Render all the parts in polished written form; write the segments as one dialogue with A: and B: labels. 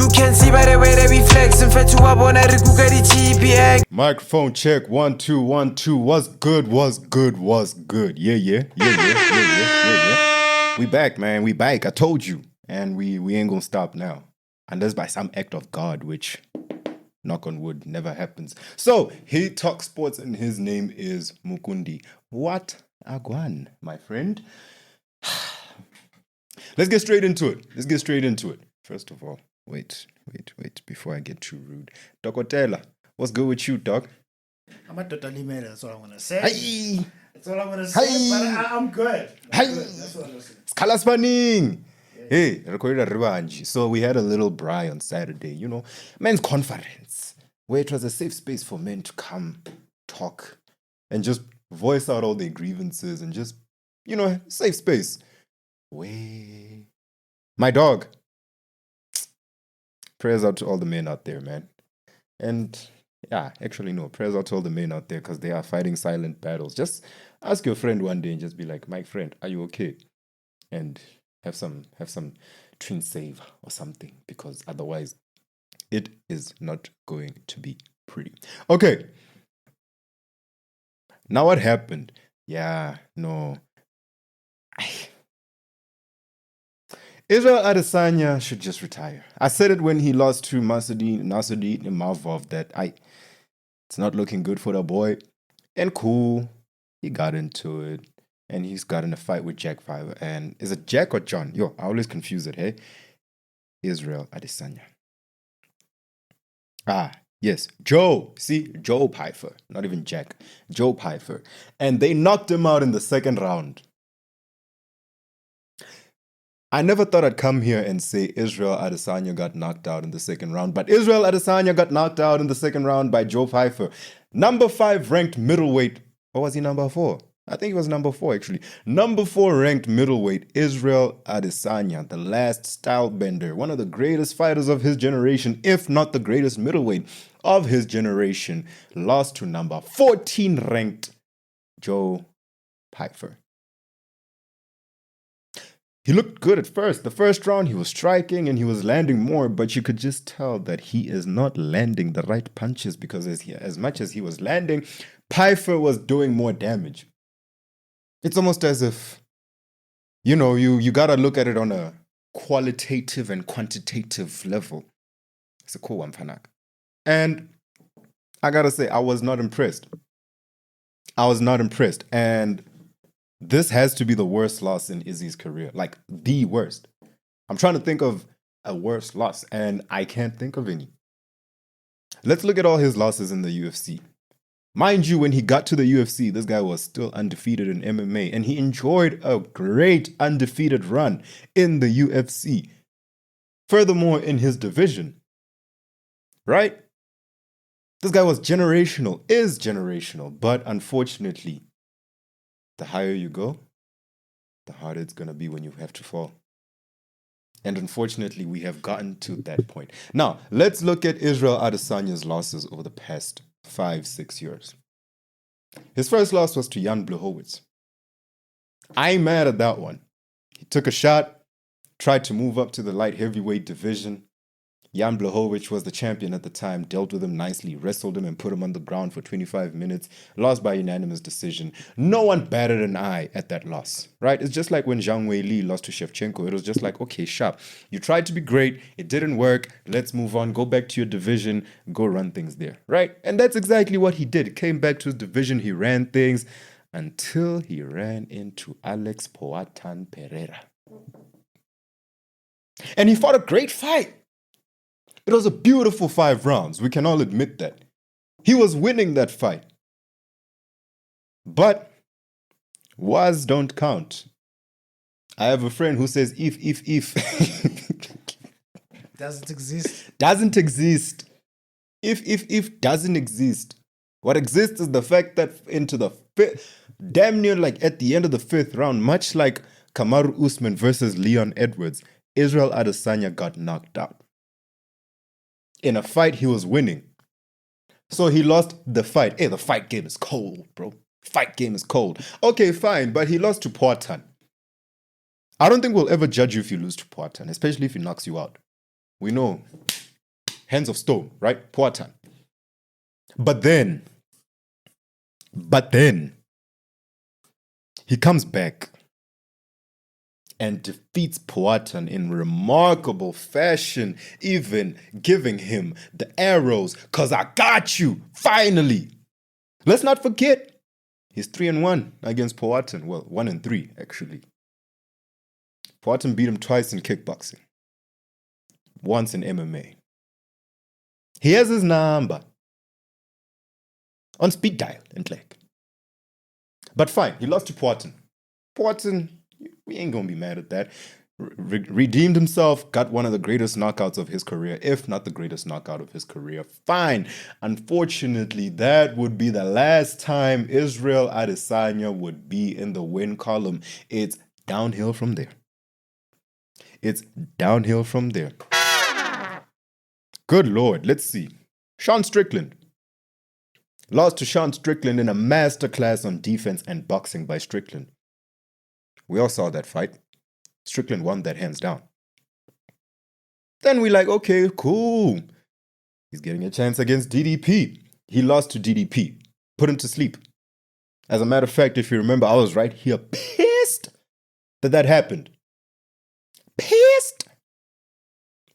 A: You can see by the way that we flex and fetch wabona rikuka di TPA.
B: Microphone check 1 2 1 2. What's good? What's good? What's good? Yeah. We back, man. We back. I told you, and we ain't gonna stop now, unless by some act of God, which, knock on wood, never happens. So he talks sports, and his name is Mukundi. What agwan, my friend? Let's get straight into it. First of all, wait, before I get too rude. Dokotela, what's good with you, Doc?
C: I'm not totally mad, that's all I'm going to say.
B: Hey!
C: That's all I'm going to say, but I'm good. That's what I'm saying.
B: Skalaspaning! Hey, recorded a revanche. So we had a little braai on Saturday, men's conference, where it was a safe space for men to come, talk, and just voice out all their grievances and just, safe space. Way. My dog. Prayers out to all the men out there, man. And prayers out to all the men out there because they are fighting silent battles. Just ask your friend one day and just be like, my friend, are you okay? And have some twin save or something, because otherwise it is not going to be pretty. Okay. Now what happened? Israel Adesanya should just retire. I said it when he lost to Nasruddin Imavov that it's not looking good for the boy. And cool, he got into it. And he's got in a fight with Jack Pyfer. And is it Jack or John? I always confuse it, hey? Israel Adesanya. Yes, Joe. See, Joe Pyfer. Not even Jack. Joe Pyfer. And they knocked him out in the second round. I never thought I'd come here and say Israel Adesanya got knocked out in the second round, but Israel Adesanya got knocked out in the second round by Joe Pyfer. Number 5 ranked middleweight. Or was he number 4? I think he was number 4, actually. Number 4 ranked middleweight, Israel Adesanya, the last style bender, one of the greatest fighters of his generation, if not the greatest middleweight of his generation, lost to number 14 ranked Joe Pyfer. He looked good at first. The first round, he was striking and he was landing more, but you could just tell that he is not landing the right punches because as much as he was landing, Pyfer was doing more damage. It's almost as if, you got to look at it on a qualitative and quantitative level. It's a cool one, Fanak. And I got to say, I was not impressed. And this has to be the worst loss in Izzy's career. Like, the worst. I'm trying to think of a worse loss, and I can't think of any. Let's look at all his losses in the UFC. Mind you, when he got to the UFC, this guy was still undefeated in MMA, and he enjoyed a great undefeated run in the UFC. Furthermore, in his division. Right? This guy was generational, is generational, but unfortunately, the higher you go, the harder it's going to be when you have to fall. And unfortunately, we have gotten to that point. Now, let's look at Israel Adesanya's losses over the past 5-6 years. His first loss was to Jan Blachowicz. I'm mad at that one. He took a shot, tried to move up to the light heavyweight division. Jan Blachowicz was the champion at the time, dealt with him nicely, wrestled him and put him on the ground for 25 minutes, lost by unanimous decision. No one batted an eye at that loss, right? It's just like when Zhang Weili lost to Shevchenko. It was just like, okay, sharp. You tried to be great. It didn't work. Let's move on. Go back to your division. Go run things there, right? And that's exactly what he did. He came back to his division. He ran things until he ran into Alex Poatan Pereira. And he fought a great fight. It was a beautiful 5 rounds. We can all admit that. He was winning that fight. But was don't count. I have a friend who says if.
C: Doesn't exist.
B: Doesn't exist. If doesn't exist. What exists is the fact that into the damn near like at the end of the 5th round, much like Kamaru Usman versus Leon Edwards, Israel Adesanya got knocked out. In a fight he was winning. So he lost the fight. Hey, the fight game is cold, bro. Fight game is cold. Okay, fine, but he lost to Poatan. I don't think we'll ever judge you if you lose to Poatan, especially if he knocks you out. We know Hands of stone, right? Poatan. But then, he comes back and defeats Poatan in remarkable fashion, even giving him the arrows, cause I got you, finally. Let's not forget, he's 3-1 against Poatan. Well, 1-3, actually. Poatan beat him twice in kickboxing, once in MMA. He has his number on speed dial and leg. But fine, he lost to Poatan. Poatan, we ain't gonna be mad at that. Redeemed himself, got one of the greatest knockouts of his career, if not the greatest knockout of his career. Fine. Unfortunately, that would be the last time Israel Adesanya would be in the win column. It's downhill from there. It's downhill from there. Good Lord, let's see. Sean Strickland. Lost to Sean Strickland in a masterclass on defense and boxing by Strickland. We all saw that fight. Strickland won that hands down. Then we like, okay, cool. He's getting a chance against DDP. He lost to DDP. Put him to sleep. As a matter of fact, if you remember, I was right here pissed that happened. Pissed.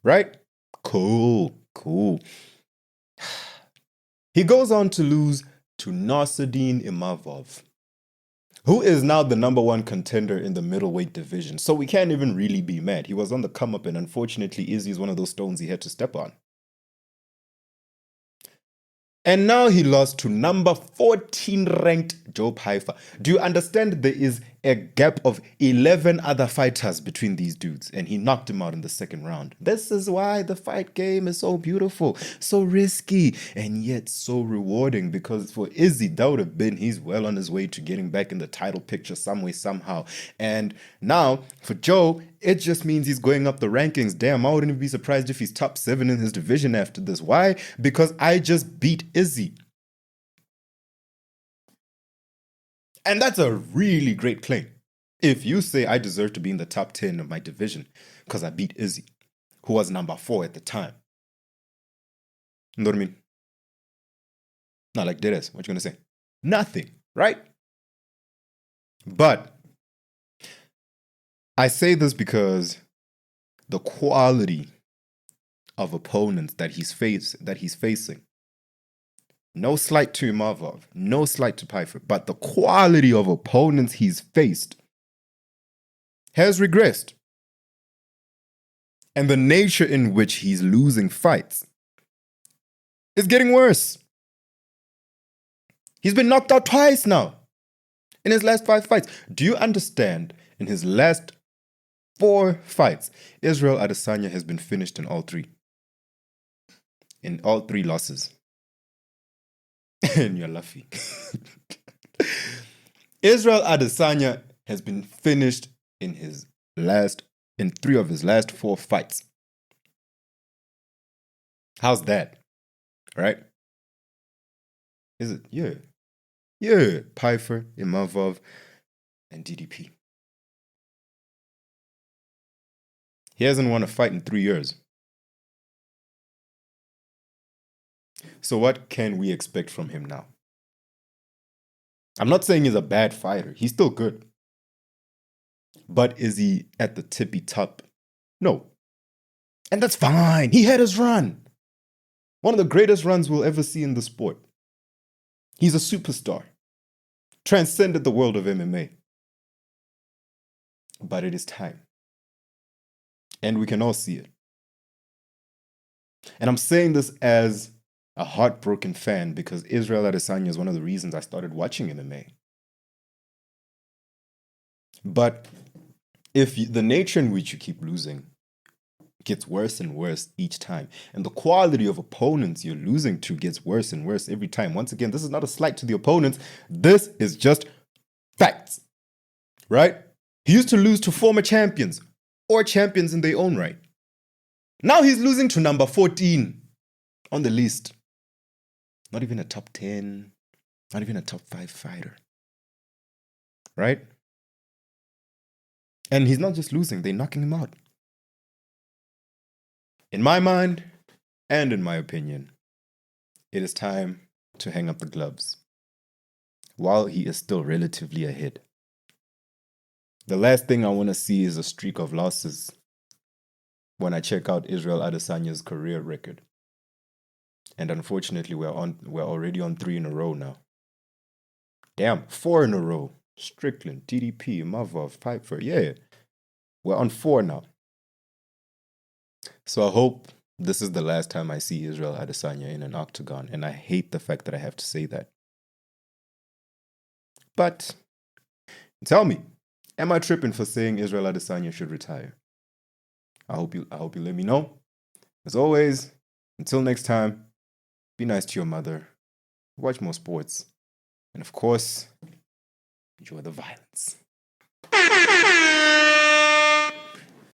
B: Right? Cool. He goes on to lose to Nasruddin Imavov, who is now the number one contender in the middleweight division. So we can't even really be mad. He was on the come up, and unfortunately, Izzy is one of those stones he had to step on. And now he lost to number 14 ranked Joe Pyfer. Do you understand there is a gap of 11 other fighters between these dudes, and he knocked him out in the second round? This is why the fight game is so beautiful, so risky, and yet so rewarding, because for Izzy, that would have been, he's well on his way to getting back in the title picture some way, somehow. And now for Joe, it just means he's going up the rankings. Damn, I wouldn't even be surprised if he's top 7 in his division after this. Why? Because I just beat Izzy. And that's a really great claim. If you say I deserve to be in the top 10 of my division because I beat Izzy, who was number 4 at the time. You know what I mean? Not like deadass. What you gonna say? Nothing, right? But I say this because the quality of opponents that he's facing. No slight to Imavov, no slight to Pyfer, but the quality of opponents he's faced has regressed. And the nature in which he's losing fights is getting worse. He's been knocked out twice now in his last 5 fights. Do you understand? In his last 4 fights, Israel Adesanya has been finished in all 3. In all 3 losses. And you're laughing. Israel Adesanya has been finished in 3 of his last 4 fights. How's that? Right? Is it? Yeah. Pyfer, Imavov, and DDP. He hasn't won a fight in 3 years. So what can we expect from him now? I'm not saying he's a bad fighter. He's still good. But is he at the tippy top? No. And that's fine. He had his run. One of the greatest runs we'll ever see in the sport. He's a superstar. Transcended the world of MMA. But it is time. And we can all see it. And I'm saying this as a heartbroken fan because Israel Adesanya is one of the reasons I started watching MMA. But if the nature in which you keep losing gets worse and worse each time, and the quality of opponents you're losing to gets worse and worse every time, once again, this is not a slight to the opponents. This is just facts, right? He used to lose to former champions or champions in their own right. Now he's losing to number 14 on the list. Not even a top 10, not even a top 5 fighter. Right? And he's not just losing, they're knocking him out. In my mind, And in my opinion, it is time to hang up the gloves while he is still relatively ahead. The last thing I want to see is a streak of losses when I check out Israel Adesanya's career record. And unfortunately, we're already on 3 in a row now. Damn, 4 in a row. Strickland, TDP, Mavov, Pyfer. Yeah, we're on 4 now. So I hope this is the last time I see Israel Adesanya in an octagon. And I hate the fact that I have to say that. But tell me, am I tripping for saying Israel Adesanya should retire? I hope you let me know. As always, until next time, be nice to your mother, watch more sports, and of course, enjoy the violence.